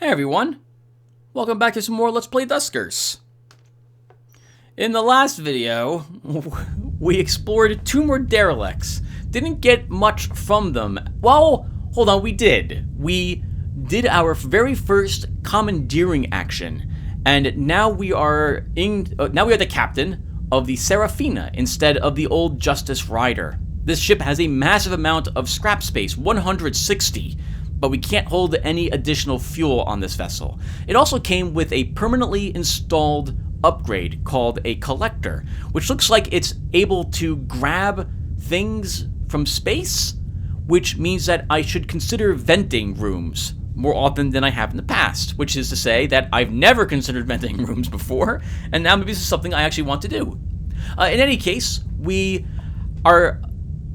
Hey everyone, welcome back to some more Let's Play Duskers. In the last video, we explored two more derelicts. Didn't get much from them. Well, hold on, we did. We did our very first commandeering action, and now we are the captain of the Serafina instead of the old Justice Rider. This ship has a massive amount of scrap space, 160. But we can't hold any additional fuel on this vessel. It also came with a permanently installed upgrade called a collector, which looks like it's able to grab things from space, which means that I should consider venting rooms more often than I have in the past, which is to say that I've never considered venting rooms before, and now maybe this is something I actually want to do. In any case, we are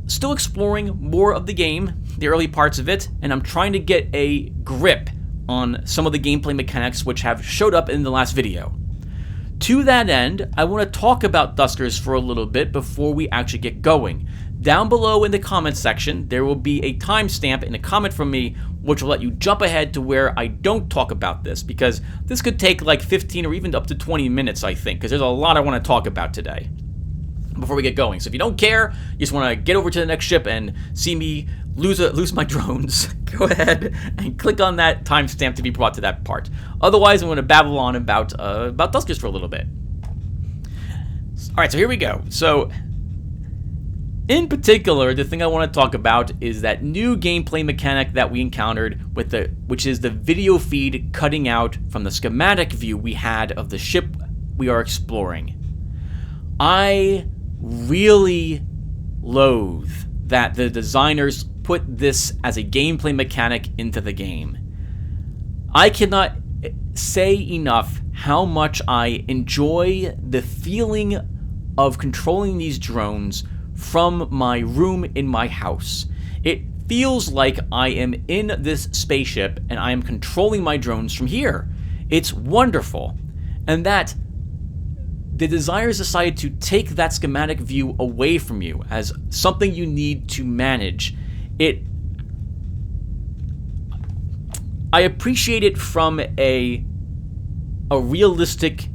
still exploring more of the game, the early parts of it, and I'm trying to get a grip on some of the gameplay mechanics which have showed up in the last video. To that end, I want to talk about Duskers for a little bit before we actually get going. Down below in the comments section, there will be a timestamp in a comment from me which will let you jump ahead to where I don't talk about this, because this could take like 15 or even up to 20 minutes, I think, because there's a lot I want to talk about today before we get going. So if you don't care, you just want to get over to the next ship and see me lose my drones, go ahead and click on that timestamp to be brought to that part. Otherwise, I'm going to babble on about Duskers for a little bit. Alright, so here we go. So, in particular, the thing I want to talk about is that new gameplay mechanic that we encountered, which is the video feed cutting out from the schematic view we had of the ship we are exploring. I really loathe that the designers put this as a gameplay mechanic into the game. I cannot say enough how much I enjoy the feeling of controlling these drones from my room in my house. It feels like I am in this spaceship and I am controlling my drones from here. It's wonderful. And that the designers decided to take that schematic view away from you as something you need to manage. I appreciate it from a realistic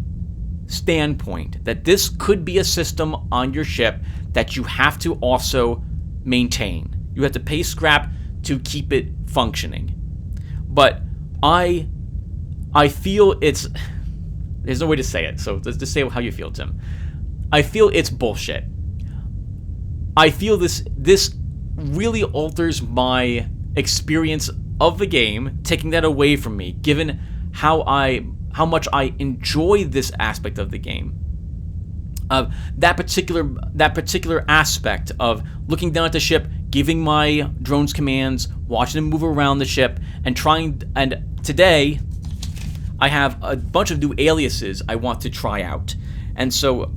standpoint, that this could be a system on your ship that you have to also maintain. You have to pay scrap to keep it functioning. But I feel it's... There's no way to say it, so let's just say how you feel, Tim. I feel it's bullshit. I feel this really alters my experience of the game, taking that away from me, given how much I enjoy this aspect of the game. That particular aspect of looking down at the ship, giving my drones commands, watching them move around the ship, and today I have a bunch of new aliases I want to try out. And so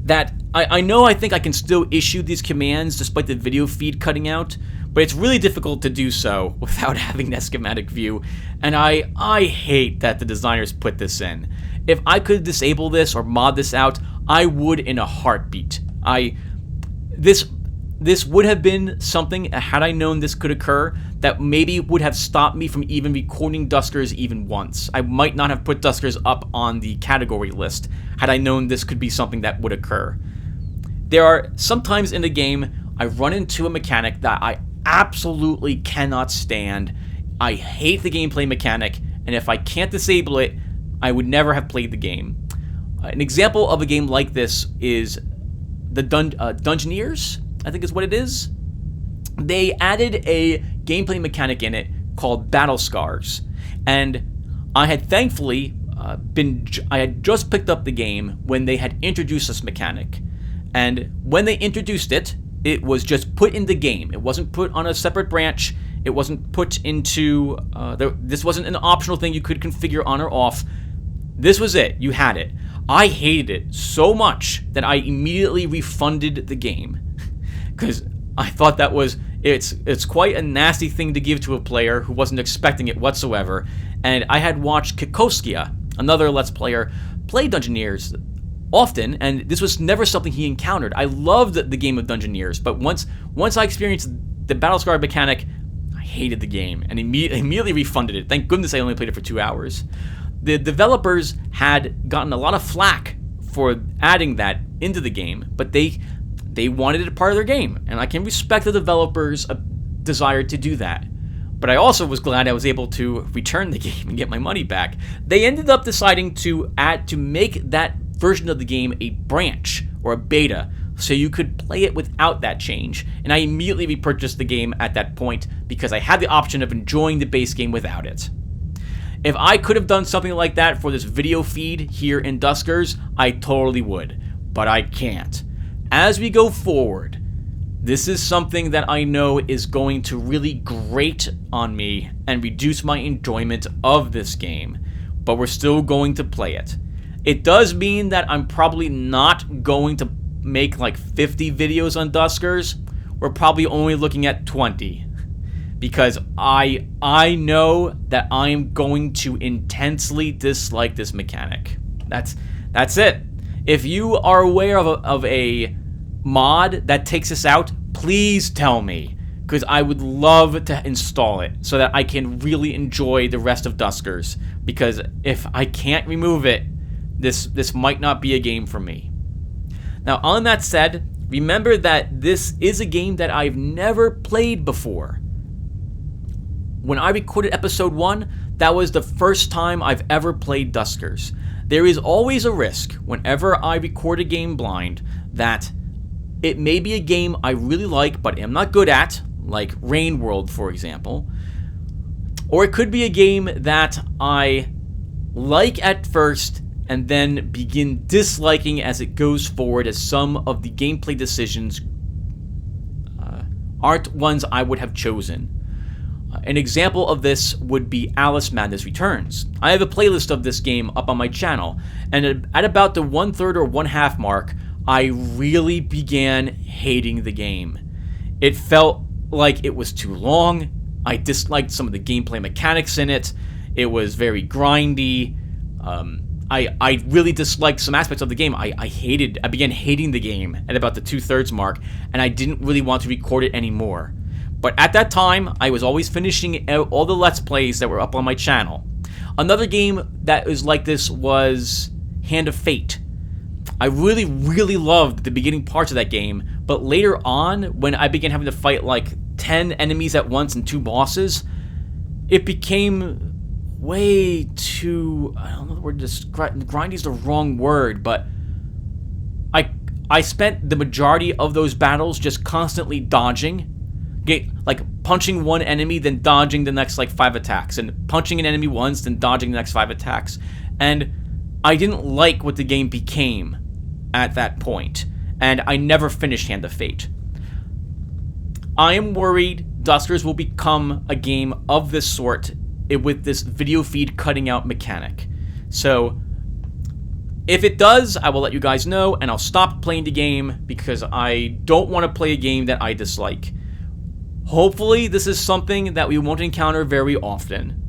that I think I can still issue these commands despite the video feed cutting out, but it's really difficult to do so without having that schematic view. And I hate that the designers put this in. If I could disable this or mod this out, I would in a heartbeat. This would have been something, had I known this could occur, that maybe would have stopped me from even recording Duskers even once. I might not have put Duskers up on the category list had I known this could be something that would occur. There are sometimes in the game I run into a mechanic that I absolutely cannot stand. I hate the gameplay mechanic, and if I can't disable it, I would never have played the game. An example of a game like this is the Dungeoneers, I think is what it is. They added a gameplay mechanic in it called Battle Scars, and I had thankfully I had just picked up the game when they had introduced this mechanic, and when they introduced it, it was just put in the game. It wasn't put on a separate branch. It wasn't put into this wasn't an optional thing you could configure on or off. This was it. You had it. I hated it so much that I immediately refunded the game because I thought that was it's quite a nasty thing to give to a player who wasn't expecting it whatsoever. And I had watched Kikoskia, another Let's Player, play Dungeoneers often, and this was never something he encountered. I loved the game of Dungeoneers, but once I experienced the Battle Scar mechanic, I hated the game and immediately refunded it. Thank goodness I only played it for 2 hours. The developers had gotten a lot of flack for adding that into the game, but they wanted it a part of their game, and I can respect the developers' desire to do that. But I also was glad I was able to return the game and get my money back. They ended up deciding to make that version of the game a branch or a beta, so you could play it without that change. And I immediately repurchased the game at that point because I had the option of enjoying the base game without it. If I could have done something like that for this video feed here in Duskers, I totally would, but I can't. As we go forward, this is something that I know is going to really grate on me and reduce my enjoyment of this game, but we're still going to play it. It does mean that I'm probably not going to make like 50 videos on Duskers. We're probably only looking at 20. Because I know that I am going to intensely dislike this mechanic. That's it. If you are aware of a mod that takes this out, please tell me, because I would love to install it so that I can really enjoy the rest of Duskers. Because if I can't remove it, this might not be a game for me. Now, on that said, remember that this is a game that I've never played before. When I recorded episode 1, that was the first time I've ever played Duskers. There is always a risk whenever I record a game blind that it may be a game I really like but am not good at, like Rain World, for example. Or it could be a game that I like at first and then begin disliking as it goes forward, as some of the gameplay decisions aren't ones I would have chosen. An example of this would be Alice Madness Returns. I have a playlist of this game up on my channel, and at about the 1/3 or 1/2 mark, I really began hating the game. It felt like it was too long. I disliked some of the gameplay mechanics in it. It was very grindy. I really disliked some aspects of the game. I began hating the game at about the 2/3 mark, and I didn't really want to record it anymore. But at that time, I was always finishing out all the Let's Plays that were up on my channel. Another game that was like this was Hand of Fate. I really, really loved the beginning parts of that game, but later on, when I began having to fight like 10 enemies at once and 2 bosses, it became way too, I don't know the word, grindy is the wrong word, but I spent the majority of those battles just constantly dodging. Like punching one enemy, then dodging the next like 5 attacks, and punching an enemy once, then dodging the next 5 attacks. And I didn't like what the game became at that point, and I never finished Hand of Fate. I am worried Duskers will become a game of this sort with this video feed cutting out mechanic. So if it does, I will let you guys know, and I'll stop playing the game because I don't want to play a game that I dislike. Hopefully, this is something that we won't encounter very often.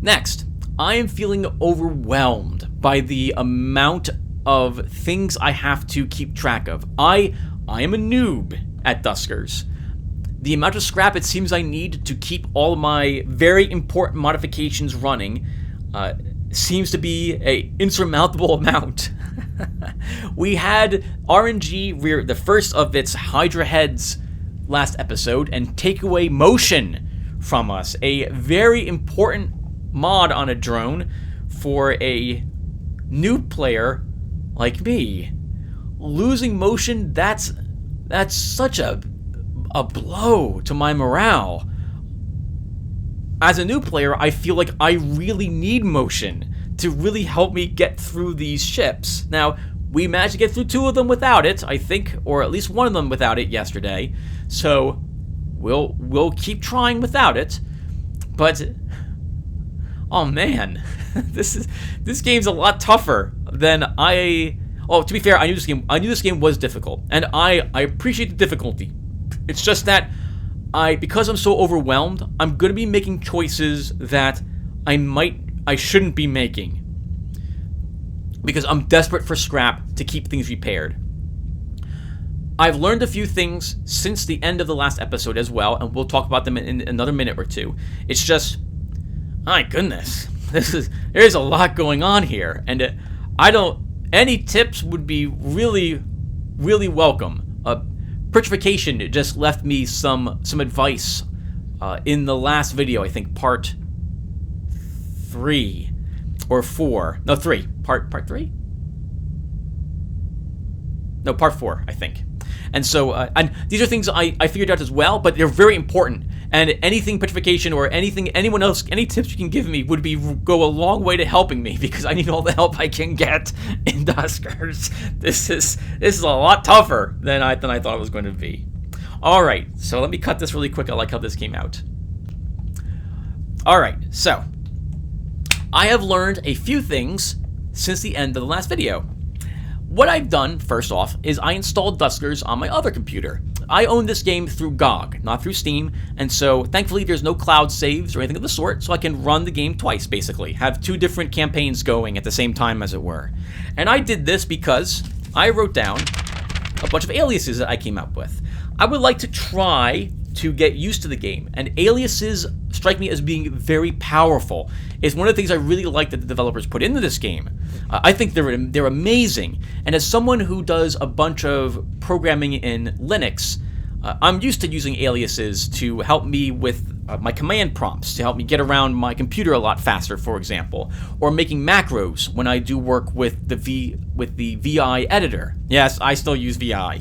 Next, I am feeling overwhelmed by the amount of things I have to keep track of. I am a noob at Duskers. The amount of scrap it seems I need to keep all of my very important modifications running seems to be an insurmountable amount. We had RNG rear the first of its Hydra heads last episode and take away motion from us, a very important mod on a drone for a new player like me. Losing motion, that's such a blow to my morale. As a new player, I feel like I really need motion to really help me get through these ships. Now, we managed to get through 2 of them without it, I think, or at least one of them without it yesterday. So we'll keep trying without it. But oh man, this game's a lot tougher than to be fair, I knew this game was difficult, and I appreciate the difficulty. It's just that because I'm so overwhelmed, I'm going to be making choices that I shouldn't be making. Because I'm desperate for scrap to keep things repaired. I've learned a few things since the end of the last episode as well, and we'll talk about them in another minute or two. It's just, my goodness, there's a lot going on here, and any tips would be really, really welcome. Petrification just left me some advice in the last video, I think part 3 or 4. No, 3. Part 3? No, part 4, I think. And so, and these are things I figured out as well, but they're very important. And anything petrification or anything anyone else, any tips you can give me would go a long way to helping me, because I need all the help I can get in Duskers. This is a lot tougher than I thought it was going to be. All right, so let me cut this really quick. I like how this came out. All right, so I have learned a few things since the end of the last video. What I've done, first off, is I installed Duskers on my other computer. I own this game through GOG, not through Steam, and so thankfully there's no cloud saves or anything of the sort, so I can run the game twice, basically. Have 2 different campaigns going at the same time, as it were. And I did this because I wrote down a bunch of aliases that I came up with. I would like to try to get used to the game, and aliases strike me as being very powerful. It's one of the things I really like that the developers put into this game. I think they're amazing, and as someone who does a bunch of programming in Linux, I'm used to using aliases to help me with my command prompts, to help me get around my computer a lot faster, for example, or making macros when I do work with the VI editor. Yes, I still use VI.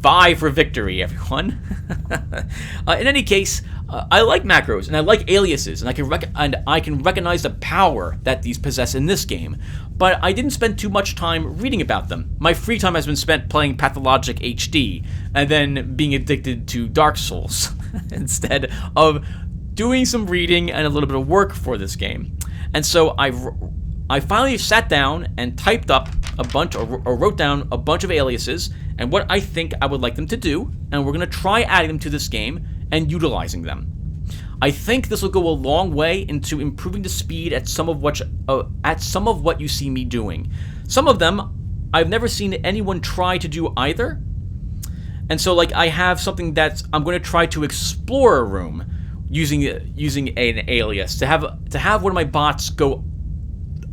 Vi for victory, everyone. In any case, I like macros and I like aliases, and I can recognize the power that these possess in this game. But I didn't spend too much time reading about them. My free time has been spent playing Pathologic HD and then being addicted to Dark Souls instead of doing some reading and a little bit of work for this game. And so I finally sat down and typed up a bunch, or wrote down a bunch of aliases and what I think I would like them to do, and we're going to try adding them to this game and utilizing them. I think this will go a long way into improving the speed at some of what you see me doing. Some of them I've never seen anyone try to do either, and so like I have something that I'm going to try to explore a room using an alias to have one of my bots go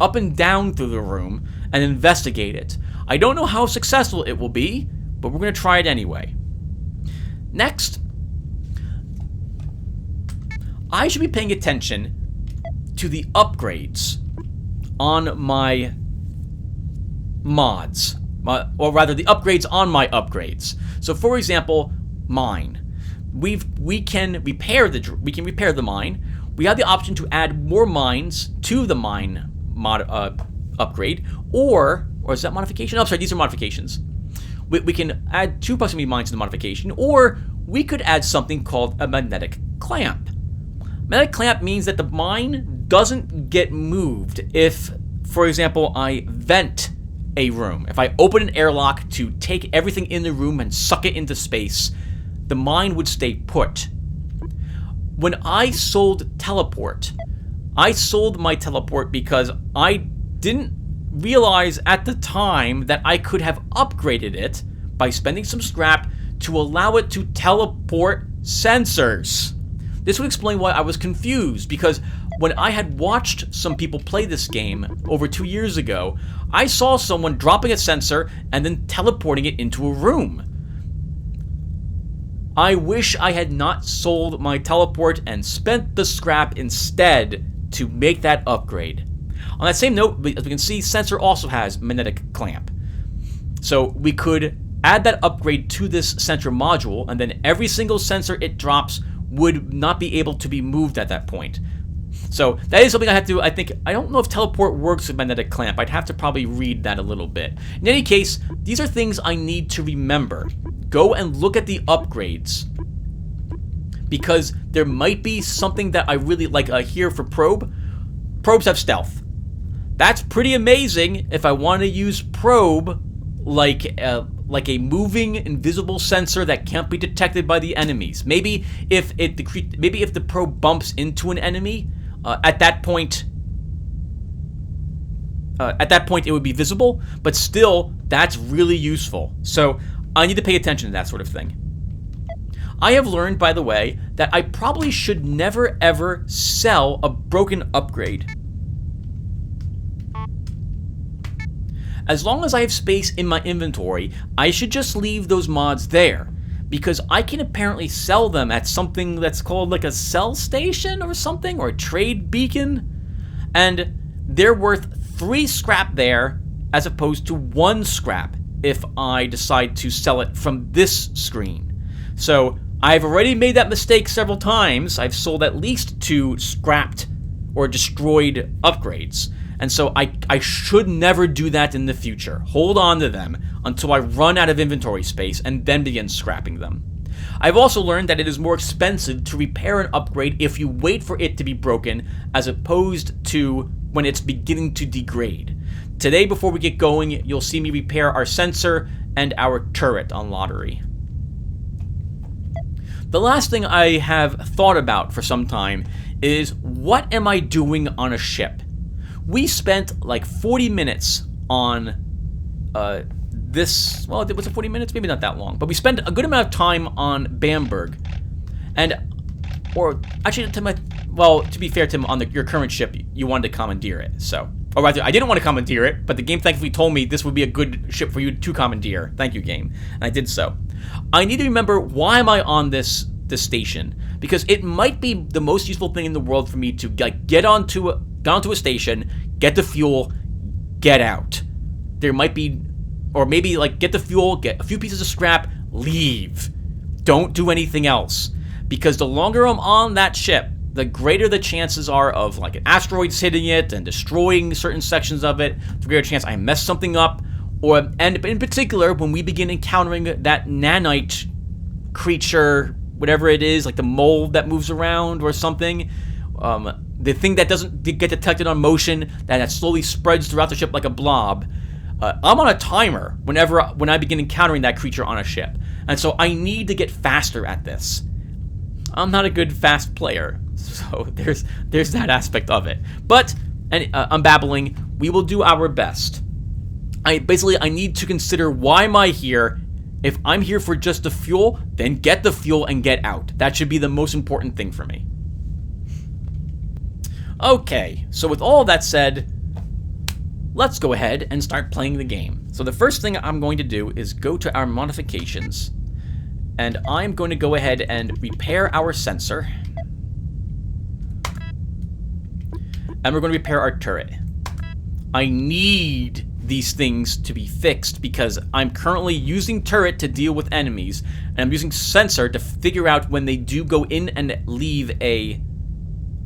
up and down through the room and investigate it. I don't know how successful it will be, but we're going to try it anyway. Next, I should be paying attention to the upgrades on my mods, or rather the upgrades on my upgrades. So for example, mine. We can repair the mine. We have the option to add more mines to the mine upgrade, or is that modification? Oh, sorry, these are modifications. We can add 2 proximity mines to the modification, or we could add something called a magnetic clamp. Magnetic clamp means that the mine doesn't get moved if, for example, I vent a room. If I open an airlock to take everything in the room and suck it into space, the mine would stay put. When I sold teleport, I sold my teleport because I didn't realize at the time that I could have upgraded it by spending some scrap to allow it to teleport sensors. This would explain why I was confused, because when I had watched some people play this game over 2 years ago, I saw someone dropping a sensor and then teleporting it into a room. I wish I had not sold my teleport and spent the scrap instead to make that upgrade. On that same note, as we can see, sensor also has magnetic clamp. So we could add that upgrade to this sensor module, and then every single sensor it drops would not be able to be moved at that point. So that is something I have to, I don't know if teleport works with magnetic clamp. I'd have to probably read that a little bit. In any case, these are things I need to remember. Go and look at the upgrades, because there might be something that I really like here for probe. Probes have stealth. That's pretty amazing if I want to use probe like a moving invisible sensor that can't be detected by the enemies. Maybe if the probe bumps into an enemy, at that point it would be visible, but still that's really useful. So I need to pay attention to that sort of thing. I have learned, by the way, that I probably should never ever sell a broken upgrade. As long as I have space in my inventory, I should just leave those mods there, because I can apparently sell them at something that's called like a sell station or something, or a trade beacon, and they're worth 3 scrap there as opposed to 1 scrap if I decide to sell it from this screen. So I've already made that mistake several times. I've sold at least 2 scrapped or destroyed upgrades. And so I should never do that in the future. Hold on to them until I run out of inventory space and then begin scrapping them. I've also learned that it is more expensive to repair an upgrade if you wait for it to be broken as opposed to when it's beginning to degrade. Today, before we get going, you'll see me repair our sensor and our turret on Lotaeri. The last thing I have thought about for some time is, what am I doing on a ship? We spent like 40 minutes on this. Well, was it 40 minutes? Maybe not that long. But we spent a good amount of time on Bamberg. Or actually, to be fair, Tim, on your current ship, you wanted to commandeer it. So, or rather, I didn't want to commandeer it, but the game thankfully told me this would be a good ship for you to commandeer. Thank you, game. And I did so. I need to remember, why am I on this station? Because it might be the most useful thing in the world for me to get onto a station, get the fuel, get out. There might be, or maybe get the fuel, get a few pieces of scrap, leave. Don't do anything else. Because the longer I'm on that ship, the greater the chances are of an asteroid hitting it and destroying certain sections of it. The greater chance I mess something up, and in particular when we begin encountering that nanite creature, whatever it is, like the mold that moves around or something. The thing that doesn't get detected on motion, that slowly spreads throughout the ship like a blob. I'm on a timer when I begin encountering that creature on a ship. And so I need to get faster at this. I'm not a good fast player, so there's that aspect of it. But, I'm babbling, we will do our best. I need to consider, why am I here? If I'm here for just the fuel, then get the fuel and get out. That should be the most important thing for me. Okay, so with all that said, let's go ahead and start playing the game. So the first thing I'm going to do is go to our modifications, and I'm going to go ahead and repair our sensor. And we're going to repair our turret. I need these things to be fixed because I'm currently using turret to deal with enemies, and I'm using sensor to figure out when they do go in and leave a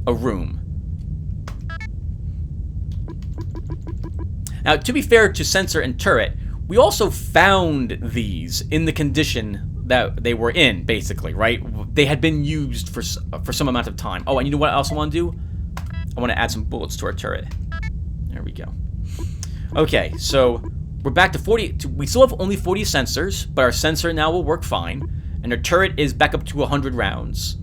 room. Now, to be fair to sensor and turret, we also found these in the condition that they were in, basically, right? They had been used for some amount of time. Oh, and you know what I also want to do? I want to add some bullets to our turret. There we go. Okay, so we're back to 40. We still have only 40 sensors, but our sensor now will work fine, and our turret is back up to 100 rounds.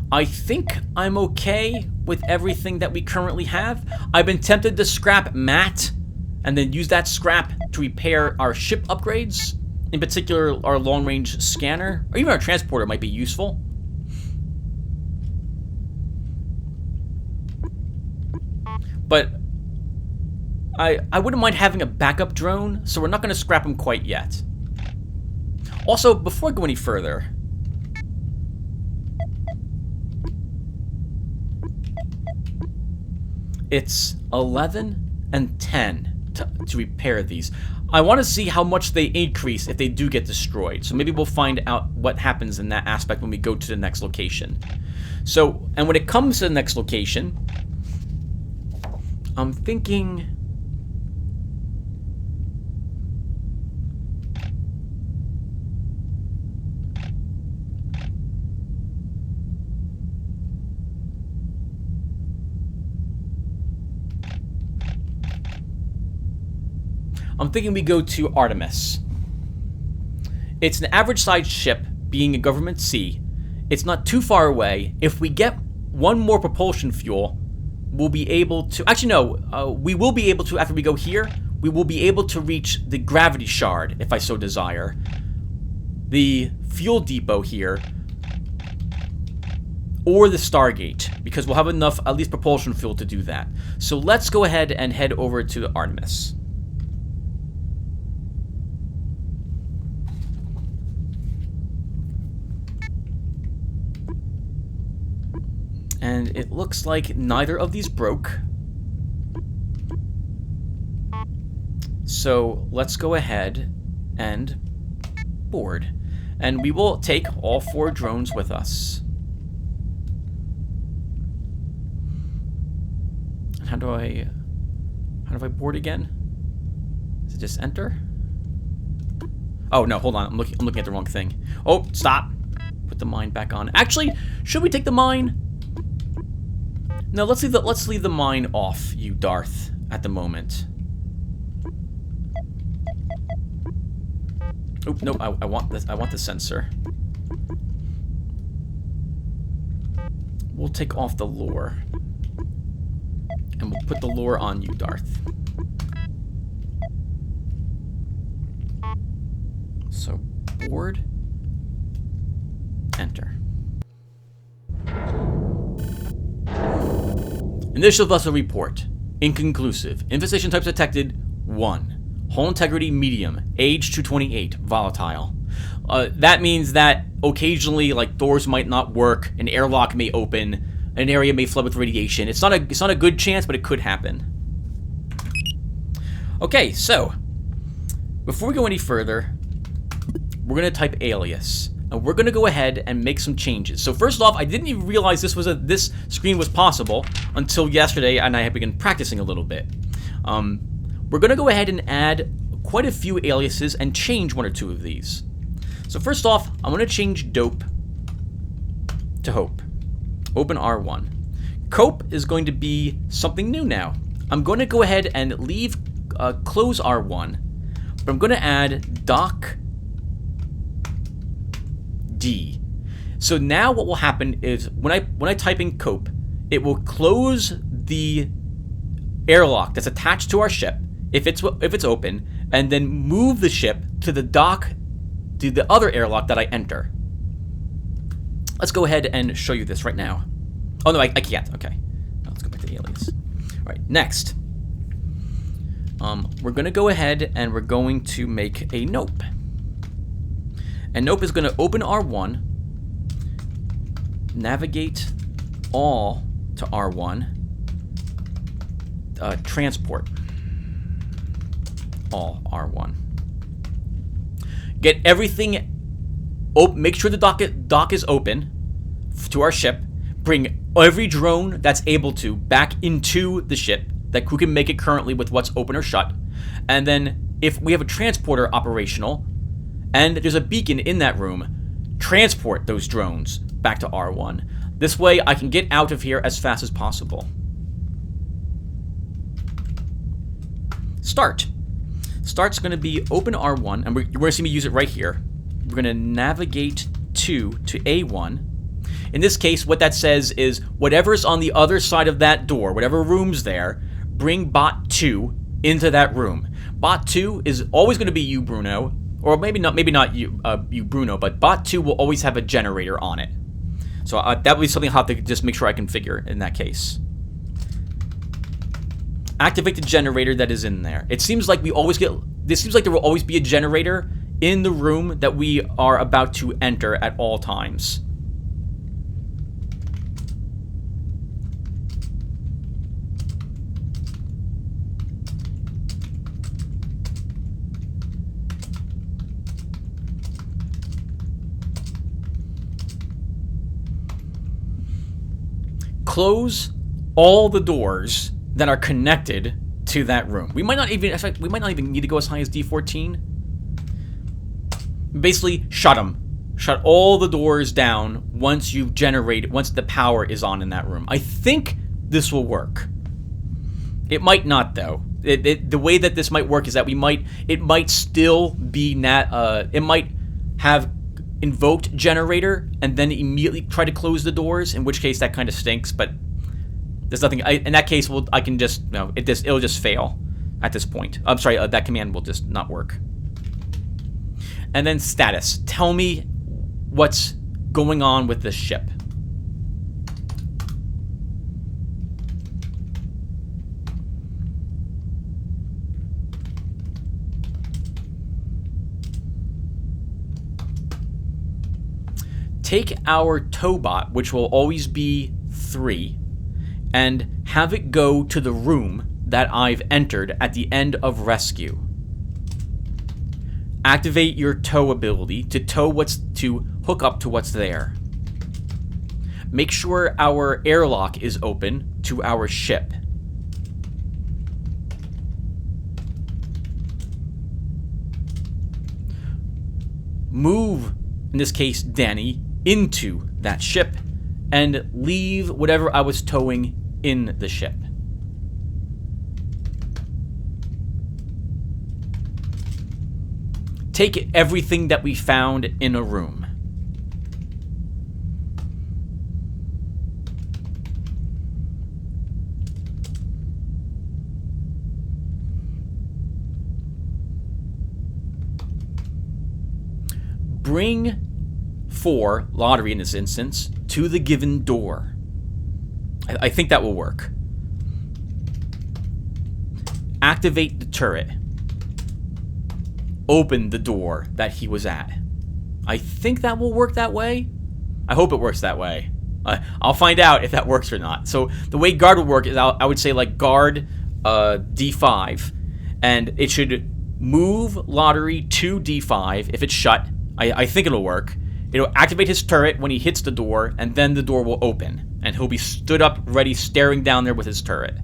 I think I'm okay with everything that we currently have. I've been tempted to scrap Matt and then use that scrap to repair our ship upgrades. In particular, our long-range scanner, or even our transporter might be useful. But I wouldn't mind having a backup drone, so we're not going to scrap them quite yet. Also, before I go any further, it's 11 and 10 to repair these. I want to see how much they increase if they do get destroyed. So maybe we'll find out what happens in that aspect when we go to the next location. So, and when it comes to the next location, I'm thinking... we go to Artemis. It's an average-sized ship, being a government sea. It's not too far away. If we get one more propulsion fuel, we'll be able to... Actually, no. We will be able to, after we go here, we will be able to reach the gravity shard, if I so desire. The fuel depot here. Or the Stargate, because we'll have enough, at least propulsion fuel, to do that. So let's go ahead and head over to Artemis. And it looks like neither of these broke. So let's go ahead and board. And we will take all 4 drones with us. How do I board again? Is it just enter? Oh no, hold on. I'm looking at the wrong thing. Oh, stop. Put the mine back on. Actually, should we take the mine? No, let's leave the mine off, you Darth, at the moment. Oh, no, I want this. I want the sensor. We'll take off the lure. And we'll put the lure on you, Darth. So, board. Enter. Initial vessel report. Inconclusive. Infestation types detected. 1. Hull integrity medium. Age 228. Volatile. That means that occasionally, like, doors might not work. An airlock may open. An area may flood with radiation. It's not a good chance, but it could happen. Okay, so before we go any further, we're gonna type alias, and we're gonna go ahead and make some changes. So first off, I didn't even realize this screen was possible until yesterday, and I had begun practicing a little bit. We're gonna go ahead and add quite a few aliases and change 1 or 2 of these. So first off, I'm gonna change dope to hope. Open R1. Cope is going to be something new now. I'm going to go ahead and leave close R1, but I'm going to add doc D. So now what will happen is when I type in cope, it will close the airlock that's attached to our ship if it's open, and then move the ship to the dock to the other airlock that I enter. Let's go ahead and show you this right now. Oh, no, I can't. Okay. Now let's go back to the alias. All right, next. We're going to go ahead and we're going to make a nope. And nope is going to open R1, navigate all to R1, transport all R1. Get everything. Make sure the dock is open to our ship. Bring every drone that's able to back into the ship who can make it currently with what's open or shut. And then if we have a transporter operational and there's a beacon in that room, transport those drones back to R1. This way I can get out of here as fast as possible. Start. Start's going to be open R1, and we're going to see me use it right here. We're going to navigate to A1. In this case, what that says is whatever's on the other side of that door, whatever room's there, bring bot 2 into that room. Bot 2 is always going to be you, Bruno, or maybe not you, Bruno, but bot 2 will always have a generator on it. So that would be something I'll have to just make sure I configure in that case. Activate the generator that is in there. It seems like this seems like there will always be a generator in the room that we are about to enter at all times. Close all the doors that are connected to that room. We might not even, in fact, we might not even need to go as high as D14. Basically, shut them. Shut all the doors down once the power is on in that room. I think this will work. It might not, though. The way that this might work is that it might still be it might have invoked generator and then immediately try to close the doors, in which case that kind of stinks, but There's nothing. In that case, I can just it'll just fail at this point. I'm sorry, that command will just not work. And then status. Tell me what's going on with this ship. Take our towbot, which will always be 3, and have it go to the room that I've entered at the end of rescue. Activate your tow ability to hook up to what's there. Make sure our airlock is open to our ship. Move, in this case, Danny, into that ship and leave whatever I was towing in the ship. Take everything that we found in a room. Bring 4, Lotaeri in this instance, to the given door. I think that will work. Activate the turret. Open the door that he was at. I think that will work that way. I hope it works that way. I'll find out if that works or not. So the way guard will work is I would say like guard D5, and it should move Lotaeri to D5 if it's shut. I think it'll work. It'll activate his turret when he hits the door, and then the door will open, and he'll be stood up, ready, staring down there with his turret.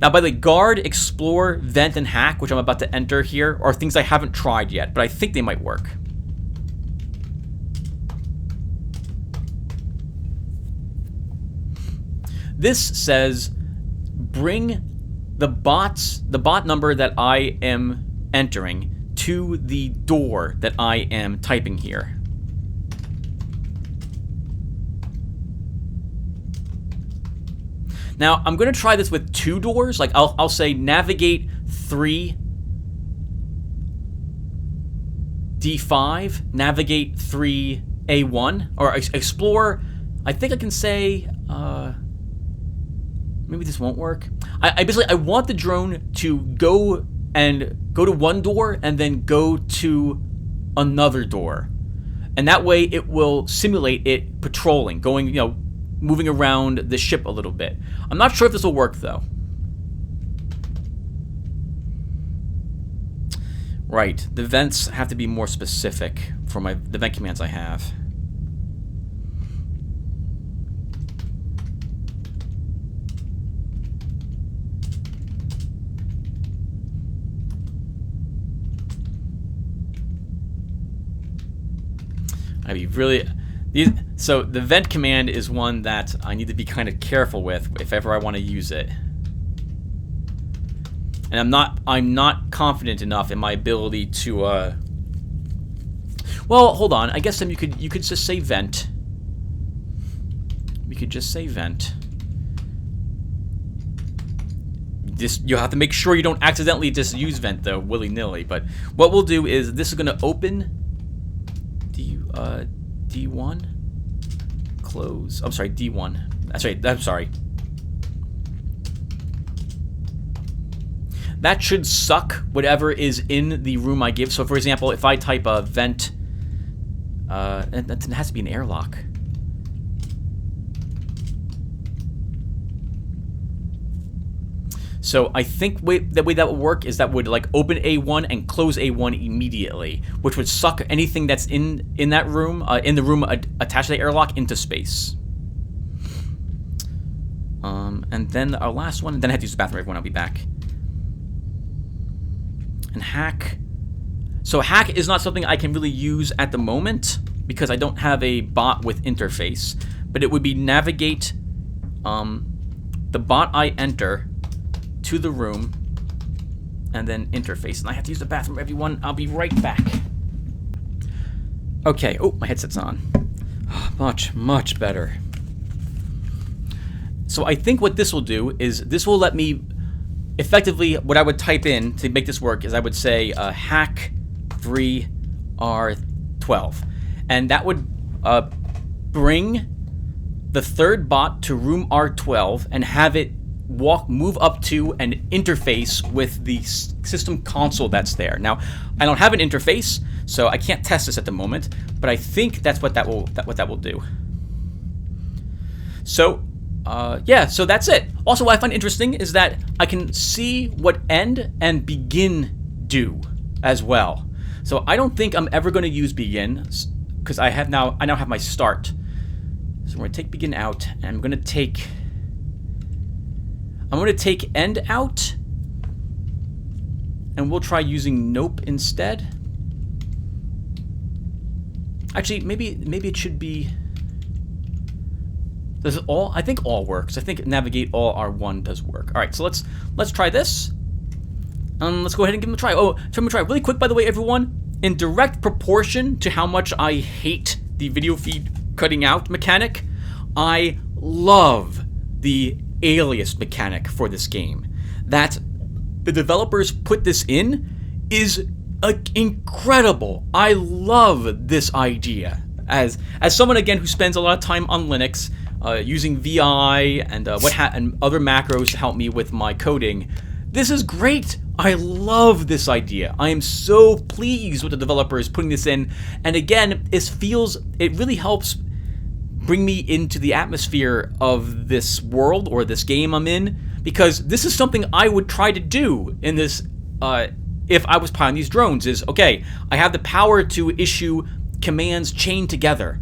Now, by the way, guard, explore, vent, and hack, which I'm about to enter here, are things I haven't tried yet, but I think they might work. This says, bring the bot number that I am entering to the door that I am typing here. Now, I'm going to try this with 2 doors. Like, I'll say navigate 3 D5, navigate 3 A1, or explore. I think I can say, maybe this won't work. I basically want the drone to go to one door and then go to another door. And that way it will simulate it patrolling, going, moving around the ship a little bit. I'm not sure if this will work, though. Right, the vents have to be more specific for the vent commands I have. So the vent command is one that I need to be kind of careful with if ever I want to use it. And I'm not confident enough in my ability to well, hold on. I guess then you could just say vent. We could just say vent. You'll have to make sure you don't accidentally just use vent though, willy-nilly. But what we'll do is this is going to open D1, close. I'm sorry, D1. That's right. I'm sorry. That should suck whatever is in the room I give. So, for example, if I type a vent, it has to be an airlock. So I think the way that would work is that would like open A1 and close A1 immediately, which would suck anything that's in that room, in the room attached to the airlock, into space. And then our last one, and then I have to use the bathroom. Everyone, I'll be back. And hack. So hack is not something I can really use at the moment because I don't have a bot with interface. But it would be navigate the bot I enter to the room, and then interface. And I have to use the bathroom, everyone. I'll be right back. Okay. Oh, my headset's on. Much, much better. So I think what this will do is this will let me effectively, what I would type in to make this work is I would say hack 3R12. And that would bring the third bot to room R12 and have it move up to and interface with the system console that's there. Now, I don't have an interface, so I can't test this at the moment, but I think that's what that will do. So, yeah, so that's it. Also, what I find interesting is that I can see what end and begin do as well. So I don't think I'm ever going to use begin because I now have my start. So we're going to take begin out, and I'm going to take end out, and we'll try using nope instead. Actually, maybe it should be. Does it all? I think all works. I think navigate all R1 does work. All right, so let's try this. Let's go ahead and give them a try. Oh, so I'm gonna try really quick, by the way, everyone. In direct proportion to how much I hate the video feed cutting out mechanic, I love the alias mechanic for this game. That the developers put this in is incredible. I love this idea. As someone again who spends a lot of time on Linux, using VI and and other macros to help me with my coding, this is great. I love this idea. I am so pleased with the developers putting this in. And again, it really helps bring me into the atmosphere of this world or this game I'm in, because this is something I would try to do in this if I was piloting these drones. Is okay, I have the power to issue commands chained together.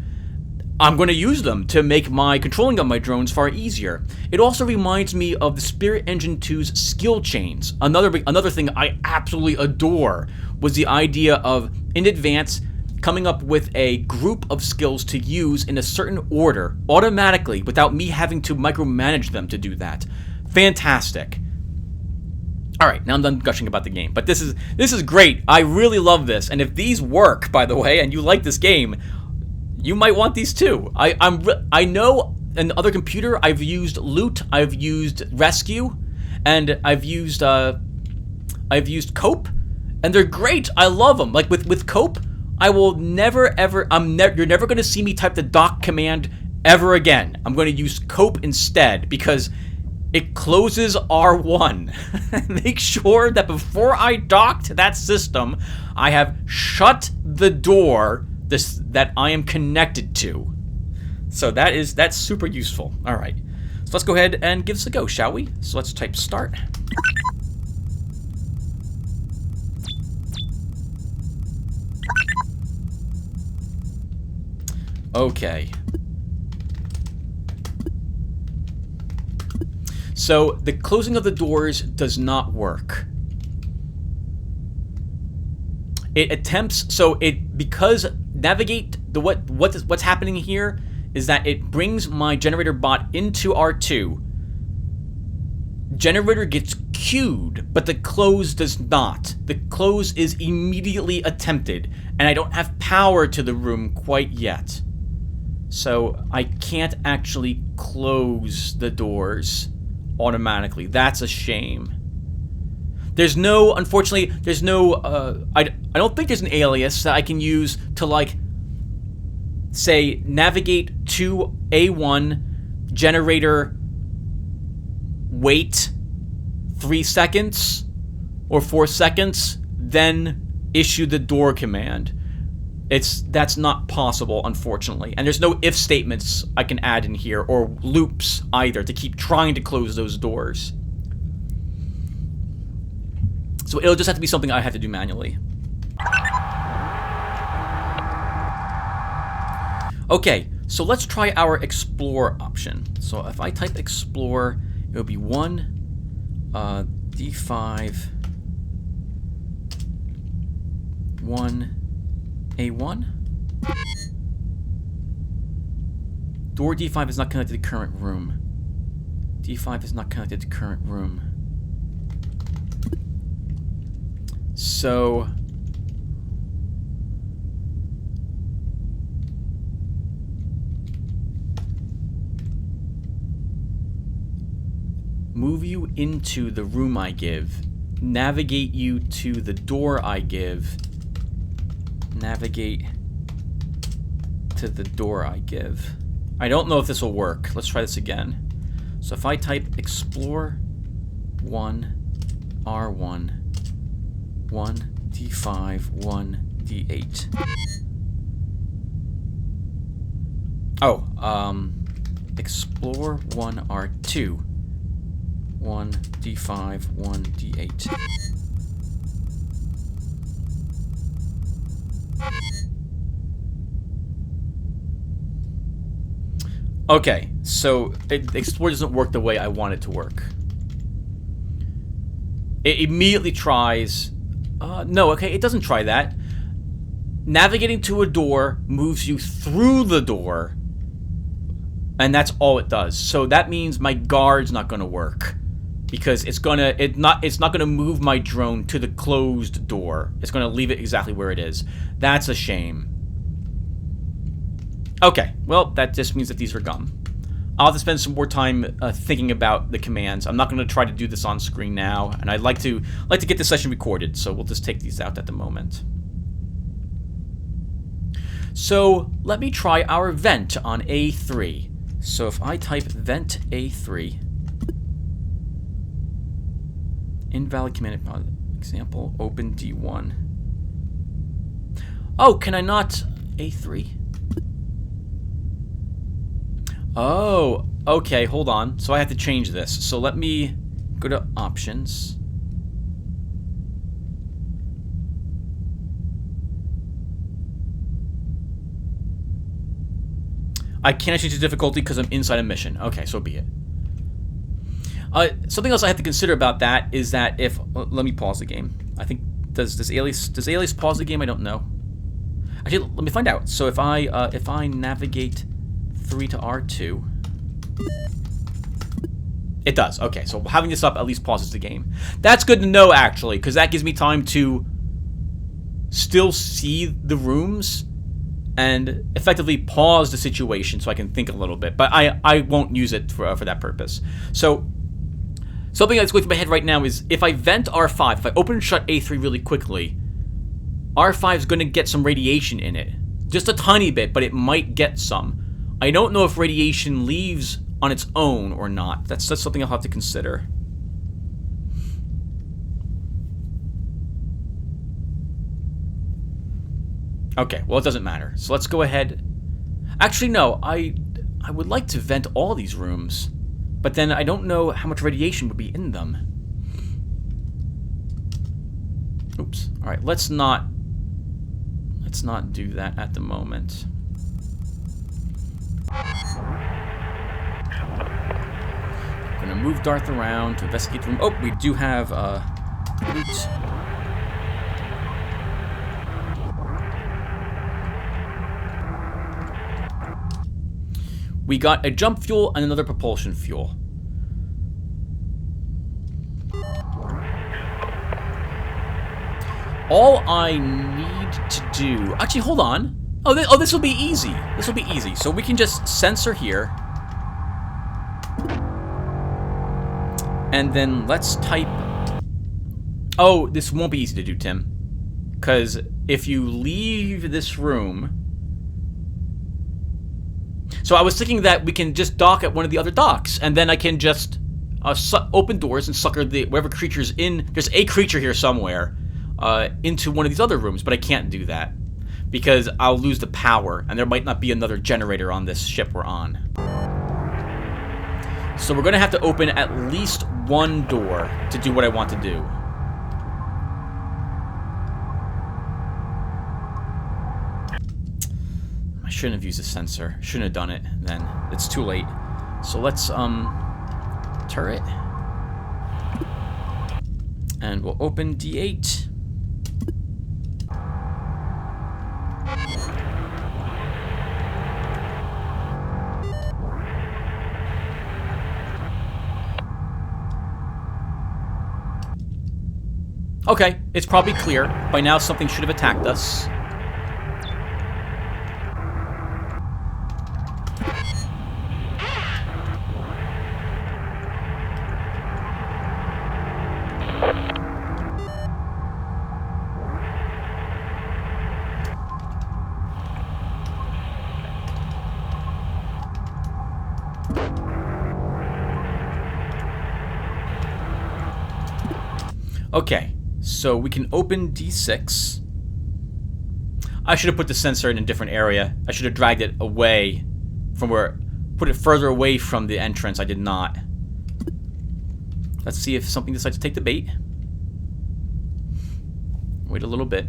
I'm going to use them to make my controlling of my drones far easier. It also reminds me of the Spirit Engine 2's skill chains. Another thing I absolutely adore was the idea of, in advance, coming up with a group of skills to use in a certain order automatically without me having to micromanage them to do that. Fantastic. All right, now I'm done gushing about the game, but this is great. I really love this, and if these work, by the way, and you like this game, you might want these too. I know in the other computer I've used loot, I've used rescue, and I've used cope, and they're great. I love them. Like with cope, I will never ever. You're never going to see me type the dock command ever again. I'm going to use cope instead because it closes R1. Make sure that before I dock to that system, I have shut the door that I am connected to. So that's super useful. All right, so let's go ahead and give this a go, shall we? So let's type start. Okay. So the closing of the doors does not work. It attempts, because navigate what's happening here is that it brings my generator bot into R2. Generator gets queued, but the close does not. The close is immediately attempted, and I don't have power to the room quite yet. So I can't actually close the doors automatically. That's a shame. Unfortunately, I don't think there's an alias that I can use to, like, say, navigate to A1, generator, wait 3 seconds or 4 seconds, then issue the door command. That's not possible, unfortunately. And there's no if statements I can add in here, or loops either, to keep trying to close those doors. So it'll just have to be something I have to do manually. Okay, so let's try our explore option. So if I type explore, it would be 1, D5, 1, A1. Door D5 is not connected to current room. D5 is not connected to current room. So move you into the room I give, navigate you to the door I give, navigate to the door I give. I don't know if this will work. Let's try this again. So if I type explore 1, R1, 1, D5, 1, D8. Oh, explore 1, R2, 1, D5, 1, D8. Okay, so explore doesn't work the way I want it to work. It immediately tries... no, okay, it doesn't try that. Navigating to a door moves you through the door, and that's all it does. So that means my guard's not going to work, because it's not going to move my drone to the closed door. It's going to leave it exactly where it is. That's a shame. Okay, well, that just means that these are gone. I'll have to spend some more time thinking about the commands. I'm not going to try to do this on screen now, and I'd like to get this session recorded, so we'll just take these out at the moment. So let me try our vent on A3. So if I type vent A3, invalid command example, open D1. Oh, can I not A3? Oh, okay, hold on. So I have to change this. So let me go to options. I can't change the difficulty because I'm inside a mission. Okay, so be it. Something else I have to consider about that is that if... let me pause the game. I think... Does Alias pause the game? I don't know. Actually, let me find out. So if I navigate 3 to R2... It does. Okay, so having this up at least pauses the game. That's good to know, actually, because that gives me time to still see the rooms and effectively pause the situation so I can think a little bit. But I won't use it for that purpose. So something that's going through my head right now is if I vent R5, if I open and shut A3 really quickly, R5 is going to get some radiation in it. Just a tiny bit, but it might get some. I don't know if radiation leaves on its own or not. That's something I'll have to consider. Okay, well, it doesn't matter. So let's go ahead. Actually, no, I would like to vent all these rooms, but then I don't know how much radiation would be in them. Oops. All right, let's not do that at the moment. I'm gonna move Darth around to investigate the room. Oh, we do have loot. We got a jump fuel and another propulsion fuel. All I need to do... Actually, hold on. Oh, this will be easy. This will be easy. So we can just sensor here. And then let's type... Oh, this won't be easy to do, Tim. Because if you leave this room... So I was thinking that we can just dock at one of the other docks, and then I can just open doors and sucker whatever creature's in... There's a creature here somewhere into one of these other rooms, but I can't do that because I'll lose the power, and there might not be another generator on this ship we're on. So we're going to have to open at least one door to do what I want to do. I shouldn't have used a sensor. Shouldn't have done it then. It's too late. So let's, turret. And we'll open D8. Okay, it's probably clear. By now something should have attacked us. Okay, so we can open D6. I should have put the sensor in a different area. I should have dragged it away from where... Put it further away from the entrance. I did not. Let's see if something decides to take the bait. Wait a little bit.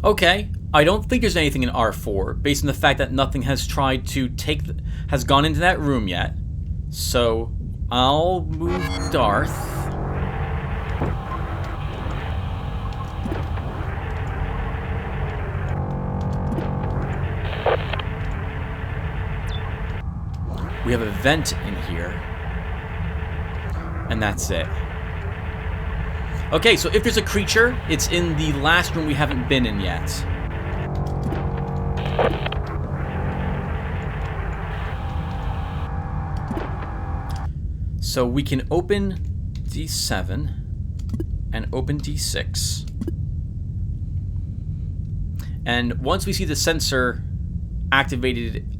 Okay, I don't think there's anything in R4, based on the fact that nothing has tried to take... has gone into that room yet. So, I'll move Darth. We have a vent in here. And that's it. Okay, so if there's a creature, it's in the last room we haven't been in yet. So we can open D7 and open D6. And once we see the sensor activated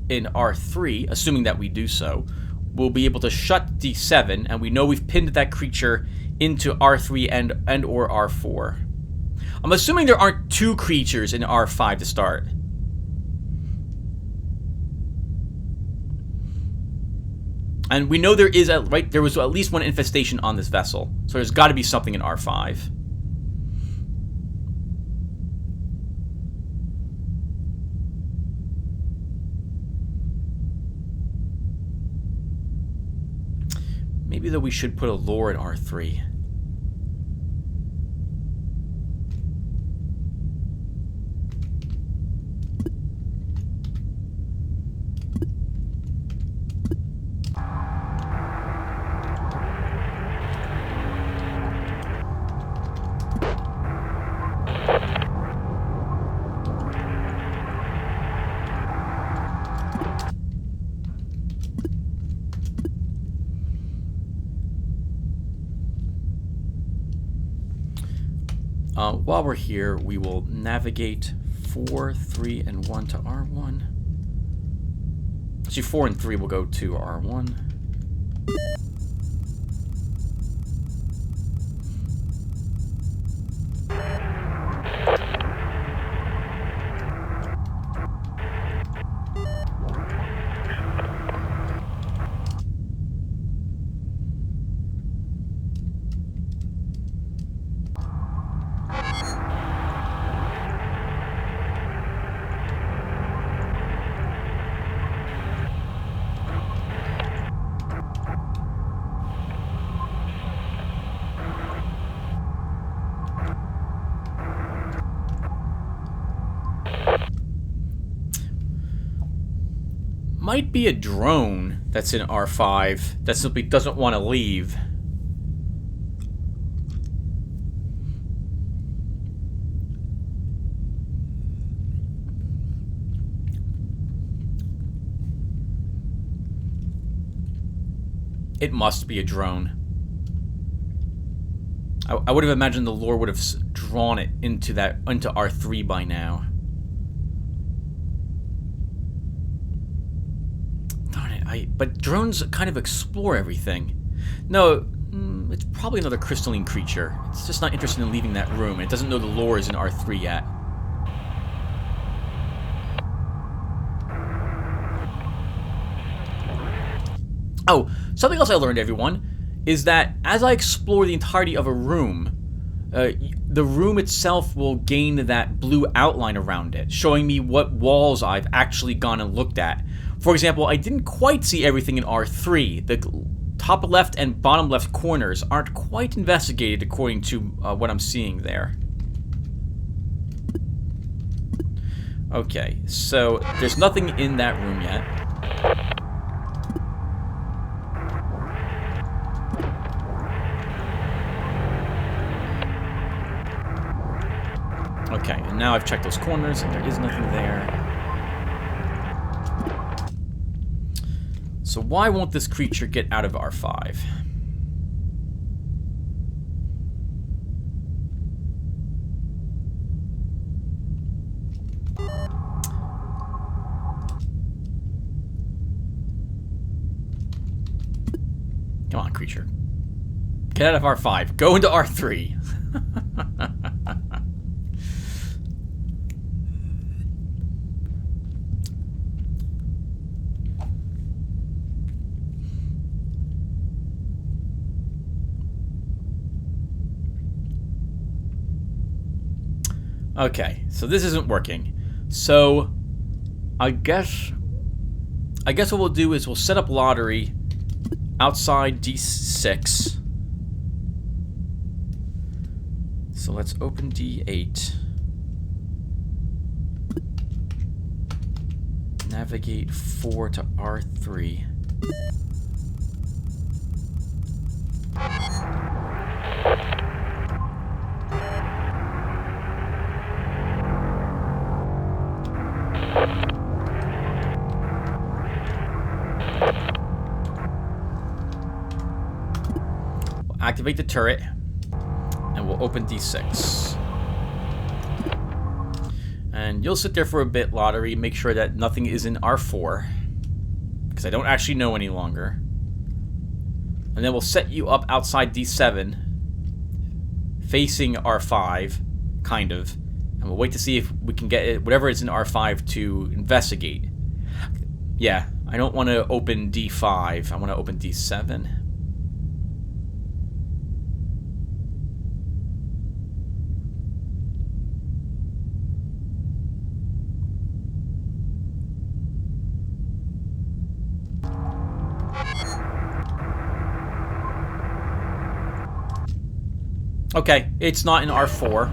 in R3, assuming that we do so, we'll be able to shut D7, and we know we've pinned that creature into R3 and or R4. I'm assuming there aren't two creatures in R5 to start. And we know there is there was at least one infestation on this vessel, so there's got to be something in R5. Maybe, though, we should put a lore in R3. While we're here, we will navigate 4, 3, and 1 to R1. Actually, 4 and 3 will go to R1. Might be a drone that's in R5 that simply doesn't want to leave. It must be a drone. I would have imagined the lore would have drawn it into R3 by now. But drones kind of explore everything. No, it's probably another crystalline creature. It's just not interested in leaving that room, and it doesn't know the lore is in R3 yet. Oh, something else I learned, everyone, is that as I explore the entirety of a room, the room itself will gain that blue outline around it, showing me what walls I've actually gone and looked at. For example, I didn't quite see everything in R3. The top left and bottom left corners aren't quite investigated according to what I'm seeing there. Okay, so there's nothing in that room yet. now I've checked those corners and there is nothing there. So why won't this creature get out of R5? Come on, creature. Get out of R5. Go into R3. Okay, so this isn't working. So I guess what we'll do is we'll set up Lotaeri outside D6. So let's open D8. Navigate 4 to R3. We'll activate the turret. And we'll open D6. And you'll sit there for a bit, Lotaeri. Make sure that nothing is in R4. Because I don't actually know any longer. And then we'll set you up outside D7. Facing R5. Kind of. And we'll wait to see if we can get it, whatever is in R5 to investigate. Yeah, I don't want to open D5. I want to open D7. Okay, it's not in R4.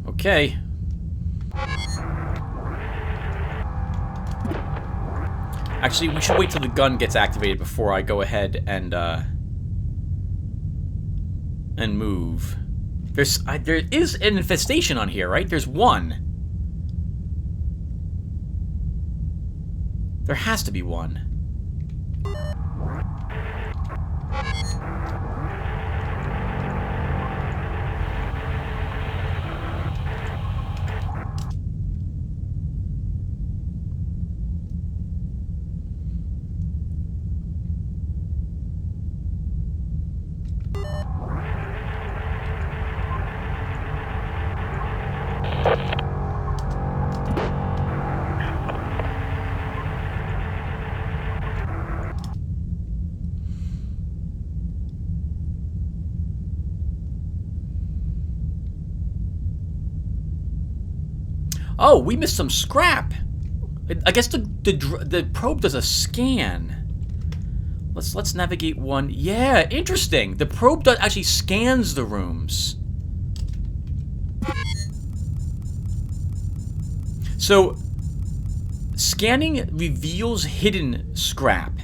Okay. Actually, we should wait till the gun gets activated before I go ahead and move. There is an infestation on here, right? There's one. There has to be one. Oh, we missed some scrap. I guess the probe does a scan. Let's navigate one. Yeah, interesting. The probe actually scans the rooms. So, scanning reveals hidden scrap.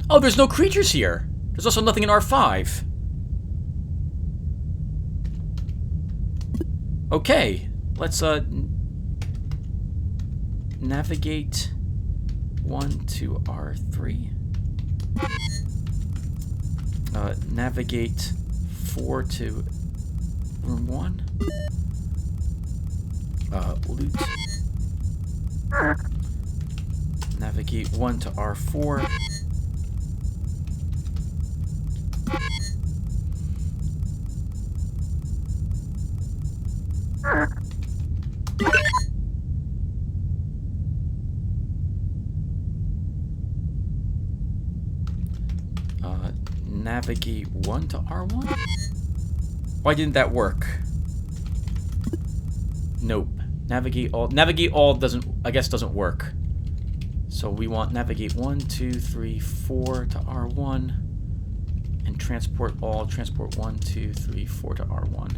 Oh, there's no creatures here. There's also nothing in R5. Okay, let's navigate 1 to R3. Navigate 4 to room 1. Loot. Navigate 1 to R4. Navigate 1 to R1? Why didn't that work? Nope. Navigate all doesn't, I guess, doesn't work. So we want navigate 1, 2, 3, 4 to R1. And transport 1, 2, 3, 4 to R1.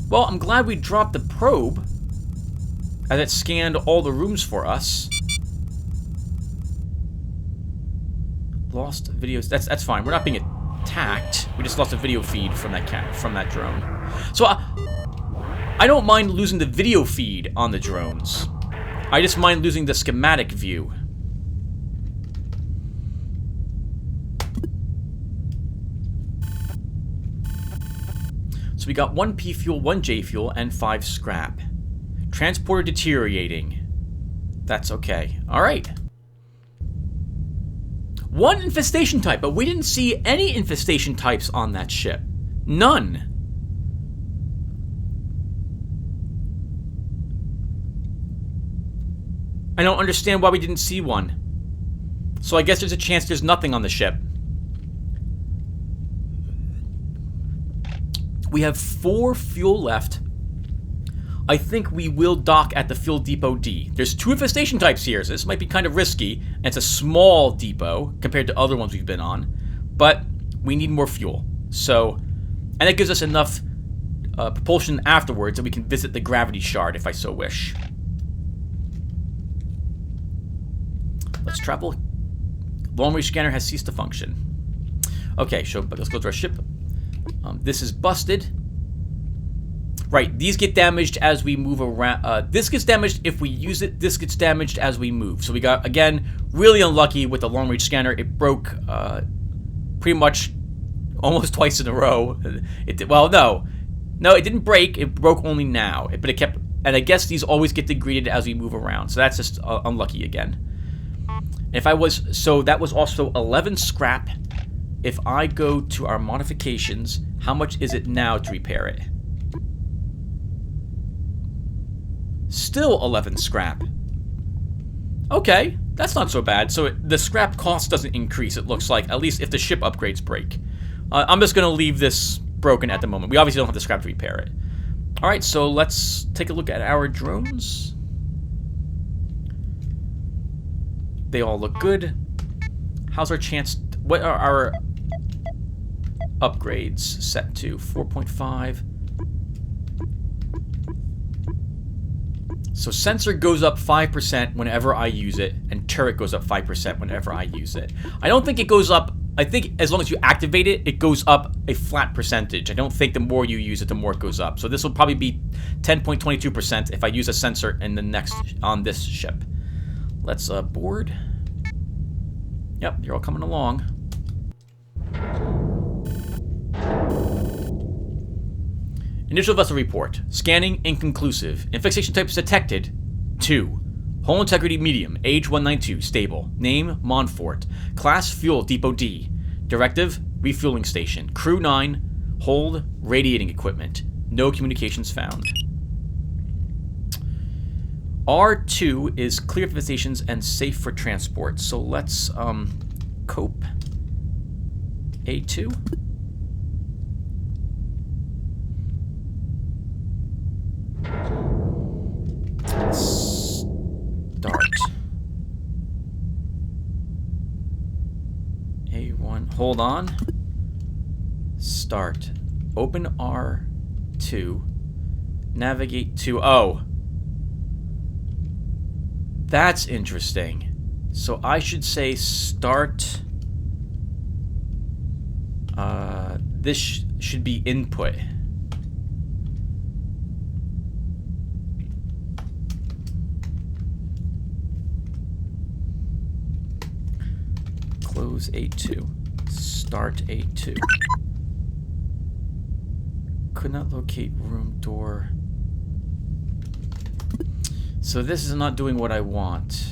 Well, I'm glad we dropped the probe, as it scanned all the rooms for us. Lost videos. That's fine. We're not being attacked. We just lost a video feed from that drone. So I don't mind losing the video feed on the drones. I just mind losing the schematic view. So we got 1 P fuel, 1 J fuel, and 5 scrap. Transporter deteriorating. That's okay. Alright. 1 infestation type, but we didn't see any infestation types on that ship. None. I don't understand why we didn't see one. So I guess there's a chance there's nothing on the ship. We have 4 fuel left. I think we will dock at the fuel depot D. There's 2 infestation types here, so this might be kind of risky. And it's a small depot compared to other ones we've been on. But we need more fuel. So, and it gives us enough propulsion afterwards that we can visit the gravity shard if I so wish. Let's travel. Long-range scanner has ceased to function. Okay, so let's go to our ship. This is busted. Right, these get damaged as we move around. This gets damaged if we use it. This gets damaged as we move. So we got, again, really unlucky with the long-range scanner. It broke pretty much almost twice in a row. Well, no, it didn't break. It broke only now. But it kept, and I guess these always get degraded as we move around. So that's just unlucky again. So that was also 11 scrap. If I go to our modifications, how much is it now to repair it? Still 11 scrap. Okay, that's not so bad. So the scrap cost doesn't increase, it looks like, at least if the ship upgrades break. I'm just going to leave this broken at the moment. We obviously don't have the scrap to repair it. Alright, so let's take a look at our drones. They all look good. How's our chance? What are our upgrades set to? 4.5. So sensor goes up 5% whenever I use it, and turret goes up 5% whenever I use it. I don't think it goes up. I think as long as you activate it, it goes up a flat percentage. I don't think the more you use it, the more it goes up. So this will probably be 10.22% if I use a sensor in the next on this ship. Let's board. Yep, you're all coming along. Initial vessel report. Scanning inconclusive. Infestation types detected. 2. Hull integrity medium. Age 192. Stable. Name Montfort. Class fuel depot D. Directive refueling station. Crew 9. Hold radiating equipment. No communications found. R2 is clear of infestations and safe for transport. So let's cope. A2. Start. A1. Hold on. Start. Open R2. Navigate to O. That's interesting. So I should say start. This should be input. Close A2. Start A2. Could not locate room door. So this is not doing what I want.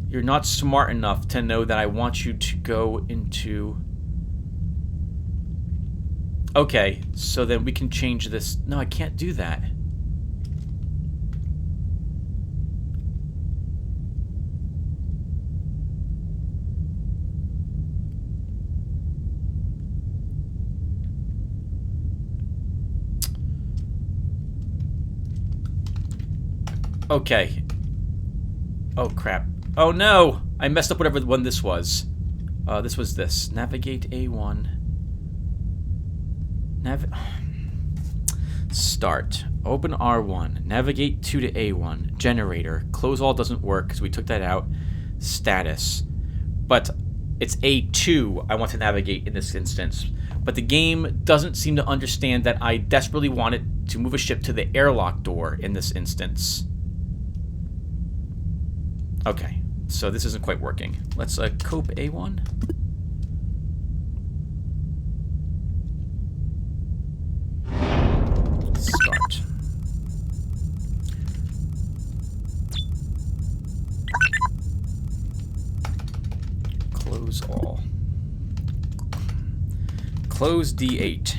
You're not smart enough to know that I want you to go into... Okay, so then we can change this. No, I can't do that. Okay. Oh, crap. Oh, no! I messed up whatever one this was. This was this. Navigate A1. Start. Open R1. Navigate 2 to A1. Generator. Close all doesn't work because we took that out. Status. But it's A2 I want to navigate in this instance. But the game doesn't seem to understand that I desperately wanted to move a ship to the airlock door in this instance. Okay, so this isn't quite working. Let's cope A1. Start. Close all. Close D8.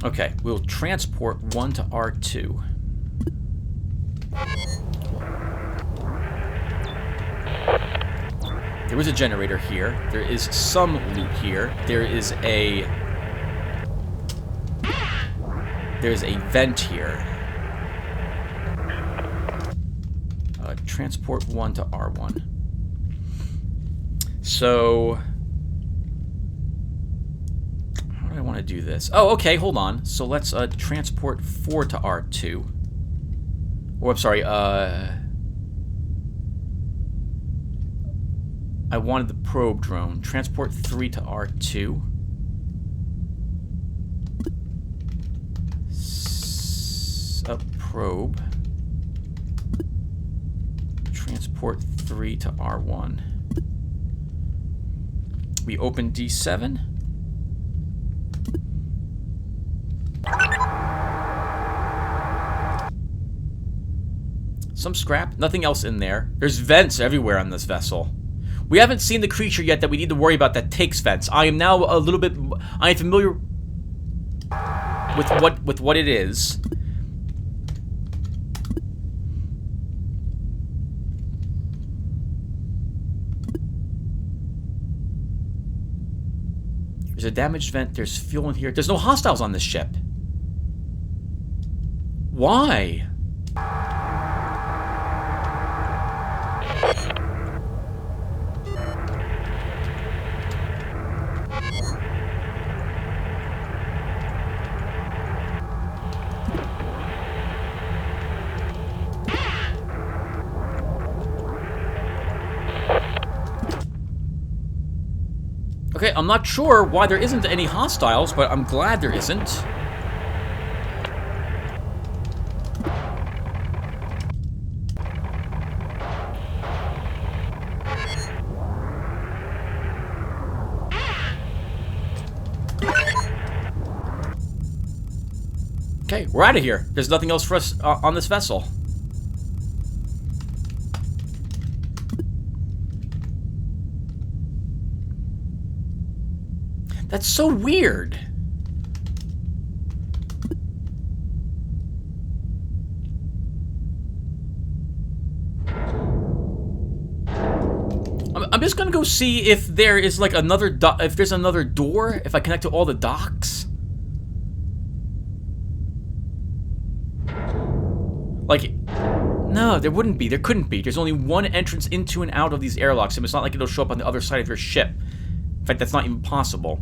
Okay, we'll transport 1 to R2. There is a generator here. There is some loot here. There's a vent here. Transport 1 to R1. So, how do I want to do this? Oh, okay, hold on. So let's transport 4 to R2. Oh, I'm sorry, I wanted the probe drone. Transport 3 to R2. Probe. Transport 3 to R1. We open D7. Some scrap. Nothing else in there. There's vents everywhere on this vessel. We haven't seen the creature yet that we need to worry about that takes vents. I am now a little bit... I am familiar with what it is. There's a damaged vent. There's fuel in here. There's no hostiles on this ship. Why? Okay, I'm not sure why there isn't any hostiles, but I'm glad there isn't. Okay, we're out of here. There's nothing else for us on this vessel. That's so weird. I'm just gonna go see if there is like another if there's another door, if I connect to all the docks. Like, no, there wouldn't be. There couldn't be. There's only one entrance into and out of these airlocks, and it's not like it'll show up on the other side of your ship. In fact, that's not even possible.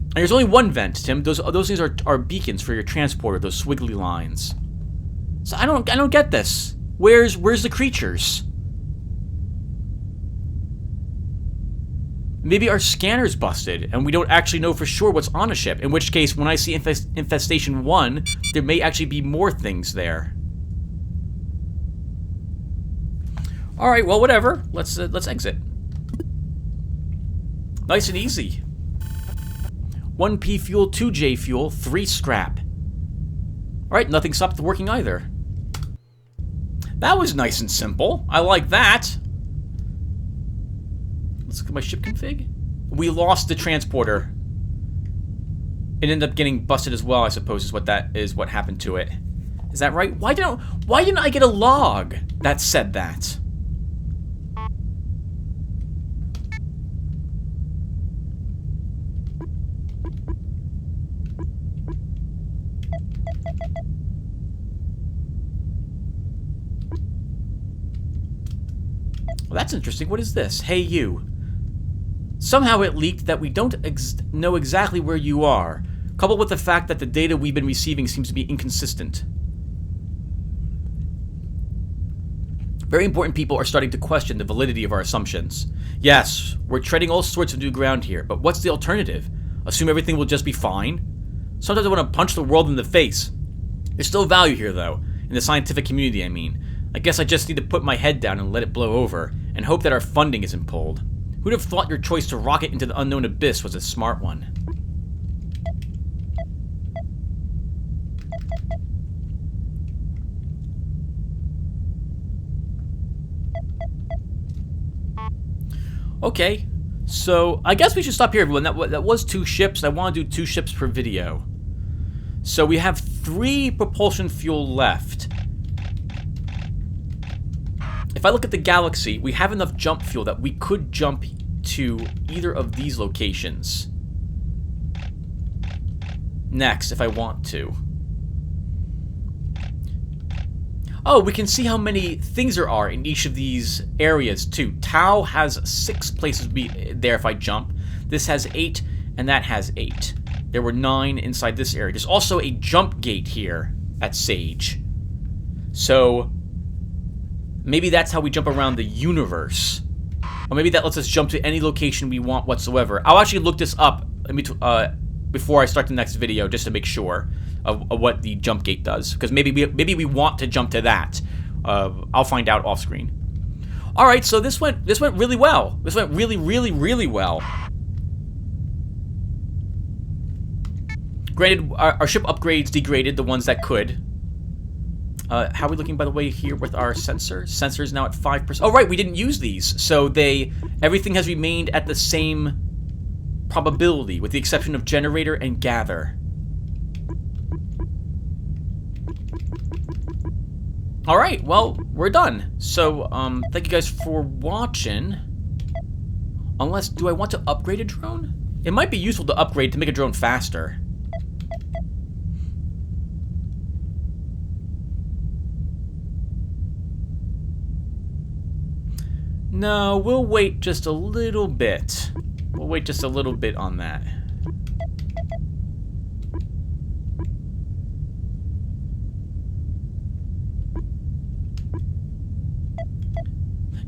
And there's only one vent, Tim. Those things are beacons for your transporter. Those squiggly lines. So I don't get this. Where's the creatures? Maybe our scanner's busted, and we don't actually know for sure what's on a ship. In which case, when I see Infestation 1, there may actually be more things there. All right, well, whatever. Let's exit. Nice and easy. 1P fuel, 2J fuel, 3 scrap. Alright, nothing stopped working either. That was nice and simple. I like that. Let's look at my ship config. We lost the transporter. It ended up getting busted as well, I suppose, is what happened to it. Is that right? Why didn't I get a log that said that? That's interesting. What is this? Hey, you. Somehow it leaked that we don't know exactly where you are, coupled with the fact that the data we've been receiving seems to be inconsistent. Very important people are starting to question the validity of our assumptions. Yes, we're treading all sorts of new ground here, but what's the alternative? Assume everything will just be fine? Sometimes I want to punch the world in the face. There's still value here, though. In the scientific community, I mean. I guess I just need to put my head down and let it blow over, and hope that our funding isn't pulled. Who'd have thought your choice to rocket into the unknown abyss was a smart one? Okay, so I guess we should stop here, everyone. That was 2 ships. I want to do 2 ships per video. So we have 3 propulsion fuel left. If I look at the galaxy, we have enough jump fuel that we could jump to either of these locations next if I want to. Oh, we can see how many things there are in each of these areas, too. Tau has 6 places to be there if I jump. This has 8, and that has 8. There were 9 inside this area. There's also a jump gate here at Sage. So, maybe that's how we jump around the universe. Or maybe that lets us jump to any location we want whatsoever. I'll actually look this up before I start the next video, just to make sure of what the jump gate does, because maybe we want to jump to that. I'll find out off screen. All right, so this went really well. This went really well. Granted, our ship upgrades degraded, the ones that could. How are we looking, by the way, here with our sensor? Sensor is now at 5%. Oh, right, we didn't use these, so everything has remained at the same probability, with the exception of generator and gather. Alright, well, we're done. So, thank you guys for watching. Unless, do I want to upgrade a drone? It might be useful to upgrade to make a drone faster. No, we'll wait just a little bit. We'll wait just a little bit on that.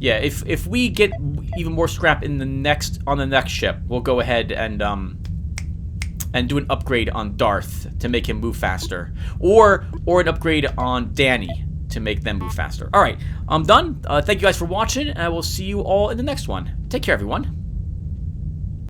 Yeah, if we get even more scrap on the next ship, we'll go ahead and do an upgrade on Darth to make him move faster, or an upgrade on Danny to make them move faster. All right, I'm done. Thank you guys for watching, and I will see you all in the next one. Take care, everyone.